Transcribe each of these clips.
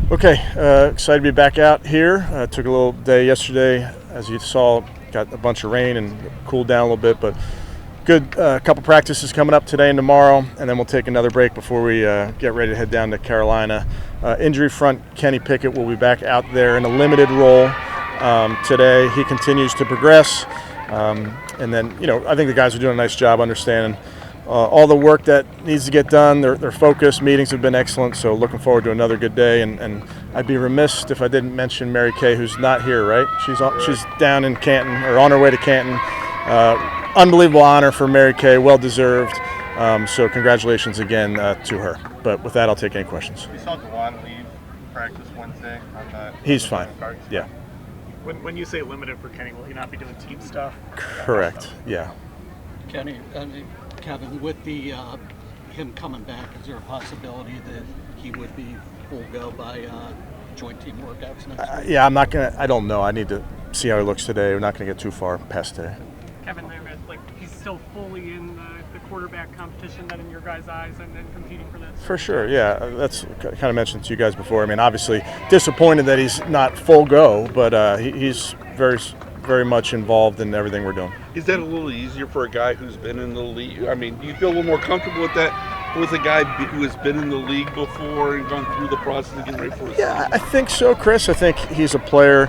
Okay, excited to be back out here. Took a little day yesterday, as you saw, got a bunch of rain and cooled down a little bit, but good couple practices coming up today and tomorrow, and then we'll take another break before we get ready to head down to Carolina. Injury front, Kenny Pickett will be back out there in a limited role today. He continues to progress, and then, I think the guys are doing a nice job understanding all the work that needs to get done. Their focus meetings have been excellent, so looking forward to another good day. And I'd be remiss if I didn't mention Mary Kay, who's not here, right? She's down in Canton, or on her way to Canton. Unbelievable honor for Mary Kay, well deserved. So congratulations again to her. But with that, I'll take any questions. We saw Dewan leave practice Wednesday. He's fine. Yeah. When you say limited for Kenny, will he not be doing team stuff? Correct. Yeah. Kevin, with him coming back, is there a possibility that he would be full go by joint team workouts next week? Yeah, I don't know. I need to see how he looks today. We're not going to get too far past today. Kevin, he's still fully in the quarterback competition then in your guys' eyes and competing for this? For sure, yeah. That's kind of mentioned to you guys before. I mean, obviously disappointed that he's not full go, but he's very much involved in everything we're doing. Is that a little easier for a guy who's been in the league? I mean, do you feel a little more comfortable with that, with a guy who has been in the league before and gone through the process of getting ready for it? Yeah, I think so, Chris. I think he's a player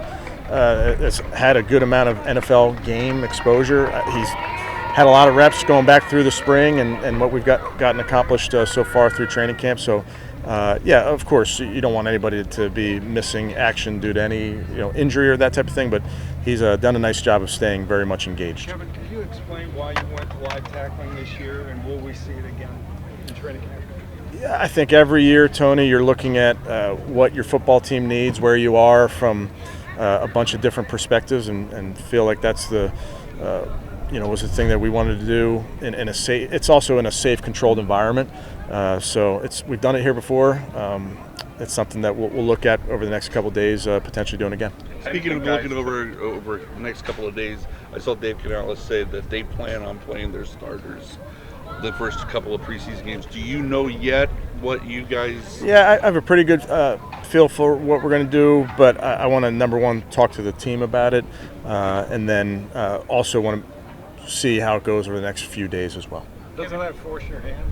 that's had a good amount of NFL game exposure. He's had a lot of reps going back through the spring and what we've gotten accomplished so far through training camp. So, yeah, of course, you don't want anybody to be missing action due to any injury or that type of thing, but he's done a nice job of staying very much engaged. Kevin, can you explain why you went to live tackling this year, and will we see it again in training camp? Yeah, I think every year, Tony, you're looking at what your football team needs, where you are from a bunch of different perspectives, and feel like that's was the thing that we wanted to do in a safe. It's also in a safe, controlled environment. So we've done it here before. It's something that we'll look at over the next couple of days, potentially doing again. Speaking of looking over the next couple of days, I saw Dave Canales say that they plan on playing their starters the first couple of preseason games. Do you know yet what you guys? Yeah, I have a pretty good feel for what we're going to do, but I want to, number one, talk to the team about it, and then also want to see how it goes over the next few days as well. Doesn't that force your hand?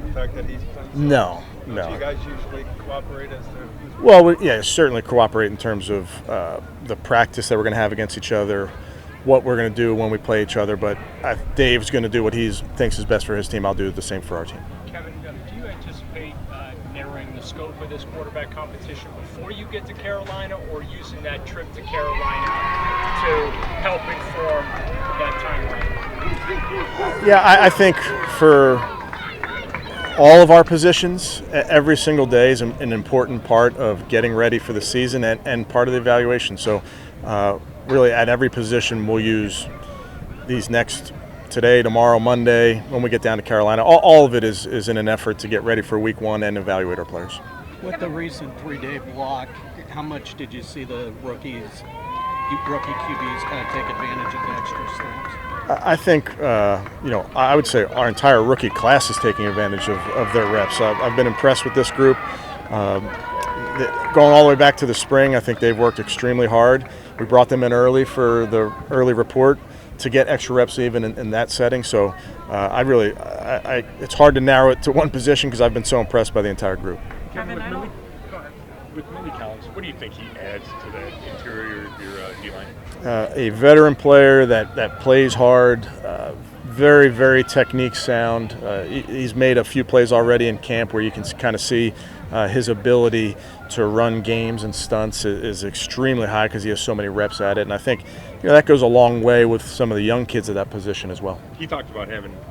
The fact that he's playing? No. Do you guys usually cooperate as the? Well, yeah, certainly cooperate in terms of the practice that we're going to have against each other, what we're going to do when we play each other. But Dave's going to do what he thinks is best for his team. I'll do the same for our team. Kevin, do you anticipate narrowing the scope of this quarterback competition before you get to Carolina, or using that trip to Carolina to help inform that timeline? Yeah, I think for all of our positions, every single day is an important part of getting ready for the season and part of the evaluation. So really at every position we'll use these next today, tomorrow, Monday, when we get down to Carolina. All of it is in an effort to get ready for week one and evaluate our players. With the recent 3-day block, how much did you see the rookie QBs kind of take advantage of the extra snaps? I think, I would say our entire rookie class is taking advantage of their reps. I've been impressed with this group. Going all the way back to the spring, I think they've worked extremely hard. We brought them in early for the early report to get extra reps even in that setting. So it's hard to narrow it to one position because I've been so impressed by the entire group. Kevin, With Millie Collins, what do you think he adds to the interior of your D-line? A veteran player that plays hard, very, very technique sound. He's made a few plays already in camp where you can kind of see his ability to run games and stunts is extremely high because he has so many reps at it. And I think that goes a long way with some of the young kids at that position as well. He talked about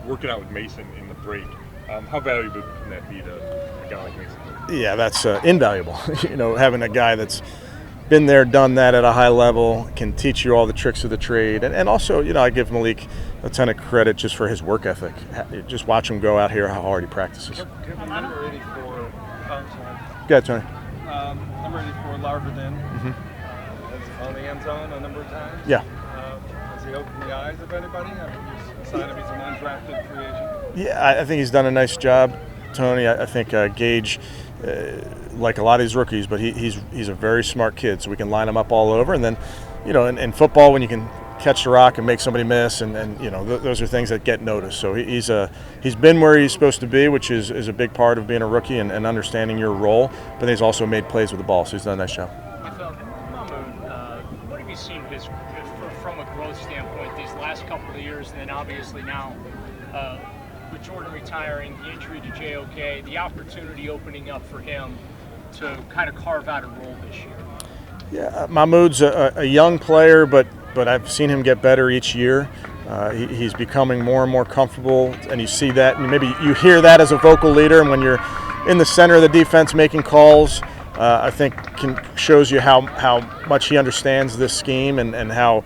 working out with Mason in the break. How valuable can that be to a guy like Mason? Yeah, that's invaluable. Having a guy that's been there, done that at a high level, can teach you all the tricks of the trade. And also, I give Malik a ton of credit just for his work ethic. Just watch him go out here, how hard he practices. Number 84, Go ahead, Tony. Number 84, Larvin, has on the end zone a number of times. Yeah. Has he opened the eyes of anybody? I mean, you signed him, he's an undrafted free agent. Yeah, I think he's done a nice job, Tony. I think Gage like a lot of these rookies, but he's a very smart kid, so we can line him up all over. And then, in football, when you can catch the rock and make somebody miss, and those are things that get noticed. So he's been where he's supposed to be, which is a big part of being a rookie and understanding your role. But he's also made plays with the ball, so he's done a nice job. What have you seen from a growth standpoint these last couple of years, and then obviously now with Jordan retiring, the injury to JOK, the opportunity opening up for him to kind of carve out a role this year? Yeah, Mahmoud's a young player, but I've seen him get better each year. He's becoming more and more comfortable, and you see that, and maybe you hear that as a vocal leader, and when you're in the center of the defense making calls, I think shows you how much he understands this scheme and how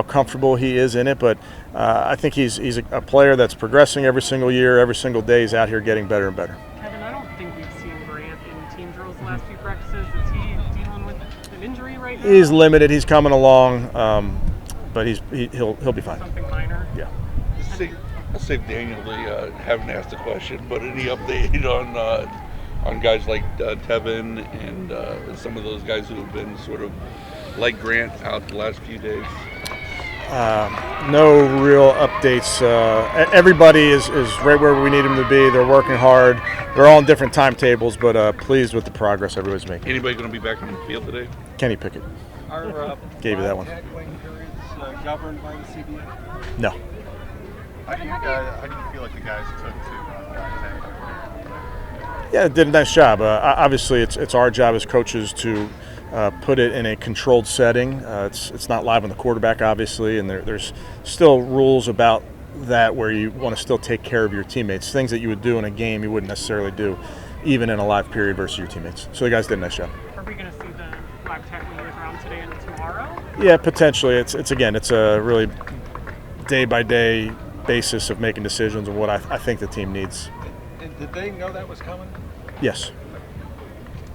comfortable he is in it. But I think he's a player that's progressing every single year, every single day. He's out here getting better and better. Kevin, I don't think we've seen Grant in team drills the last few practices. Is he dealing with an injury right now? He's limited. He's coming along, but he'll be fine. Something minor? Yeah. I'll save Daniel haven't asked the question, but any update on guys like Tevin and some of those guys who have been sort of like Grant out the last few days? No real updates. Everybody is right where we need them to be. They're working hard. They're all on different timetables, but pleased with the progress everybody's making. Anybody going to be back on the field today? Kenny Pickett. Are Gave you that one. tackling periods governed by the CBA? No. How do you feel like the guys took to tackling? Yeah, did a nice job. Obviously, it's our job as coaches to put it in a controlled setting. It's not live on the quarterback, obviously, and there's still rules about that where you want to still take care of your teammates. Things that you would do in a game you wouldn't necessarily do even in a live period versus your teammates. So the guys did a nice job. Are we going to see the live tackling years around today and tomorrow? Yeah, potentially. It's a really day-by-day basis of making decisions of what I think the team needs. And did they know that was coming? Yes.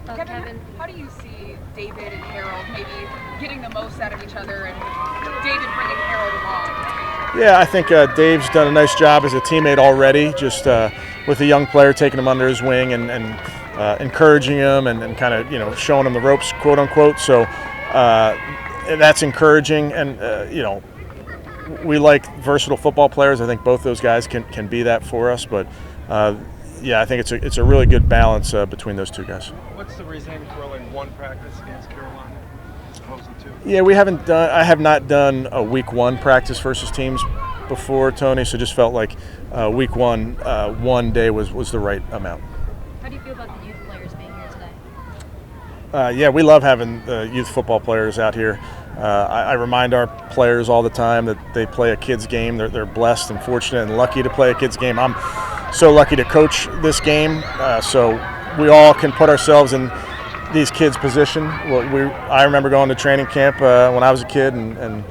Kevin, how do you see David and Harold maybe getting the most out of each other and David bringing Harold along? Yeah, I think Dave's done a nice job as a teammate already, just with a young player, taking him under his wing and encouraging him and kind of showing him the ropes, quote unquote. So that's encouraging, and we like versatile football players. I think both those guys can be that for us, but yeah, I think it's a really good balance between those two guys. What's the reasoning for only one practice against Carolina as opposed to two? Yeah, I have not done a week one practice versus teams before, Tony, so just felt like week one day was the right amount. How do you feel about the youth players being here today? Yeah, we love having youth football players out here. I remind our players all the time that they play a kid's game. They're blessed and fortunate and lucky to play a kid's game. I'm so lucky to coach this game, so we all can put ourselves in these kids' position. I remember going to training camp when I was a kid and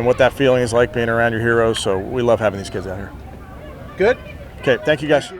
what that feeling is like being around your heroes, so we love having these kids out here. Good. Okay, thank you guys.